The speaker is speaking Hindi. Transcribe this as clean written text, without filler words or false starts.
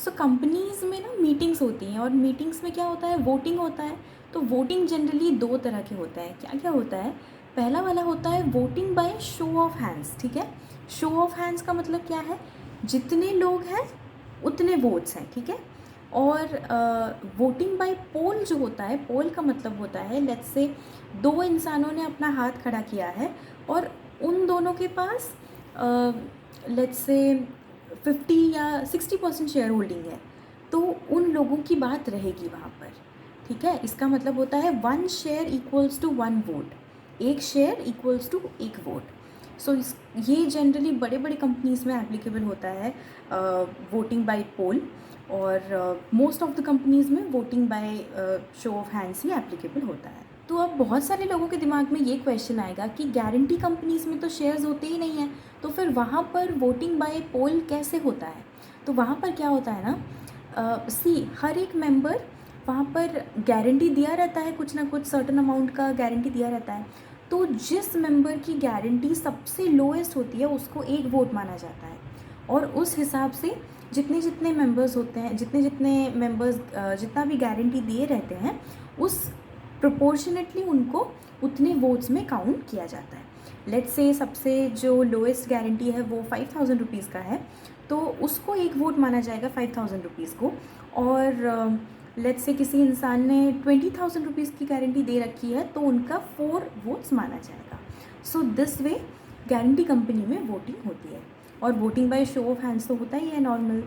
सो कंपनीज़ में ना मीटिंग्स होती हैं और मीटिंग्स में क्या होता है, वोटिंग होता है। तो वोटिंग जनरली दो तरह के होता है। क्या क्या होता है, पहला वाला होता है voting by show of hands. ठीक है, शो ऑफ हैंड्स का मतलब क्या है, जितने लोग हैं उतने वोट्स हैं। ठीक है, और वोटिंग बाय पोल जो होता है, पोल का मतलब होता है लेट्स से दो इंसानों ने अपना हाथ खड़ा किया है और उन दोनों के पास लेट्स से 50 या 60% शेयर होल्डिंग है, तो उन लोगों की बात रहेगी वहाँ पर। ठीक है, इसका मतलब होता है 1 share equals to 1 vote, 1 share equals to 1 vote. So ये जनरली बड़े बड़े कंपनीज़ में एप्लीकेबल होता है वोटिंग बाय पोल, और मोस्ट ऑफ द कंपनीज़ में voting by show of hands ही एप्लीकेबल होता है। तो अब बहुत सारे लोगों के दिमाग में ये क्वेश्चन आएगा कि गारंटी कंपनीज़ में तो शेयर्स होते ही नहीं हैं, तो फिर वहाँ पर वोटिंग बाय पोल कैसे होता है। तो वहाँ पर क्या होता है ना, हर एक मेंबर वहाँ पर गारंटी दिया रहता है, कुछ ना कुछ सर्टन अमाउंट का गारंटी दिया रहता है। तो जिस मेंबर की गारंटी सबसे लोएस्ट होती है उसको एक वोट माना जाता है, और उस हिसाब से जितने जितने मेंबर्स होते हैं, जितने जितने मेंबर्स जितना भी गारंटी दिए रहते हैं, उस प्रोपोर्शनेटली उनको उतने वोट्स में काउंट किया जाता है। लेट्स से सबसे जो लोएस्ट गारंटी है वो 5000 रुपीज़ का है, तो उसको एक वोट माना जाएगा 5000 रुपीज़ को। और लेट्स से किसी इंसान ने 20,000 रुपीज़ की गारंटी दे रखी है, तो उनका 4 वोट्स माना जाएगा। So this way guarantee company में वोटिंग होती है, और voting by show of hands तो होता ही है नॉर्मल।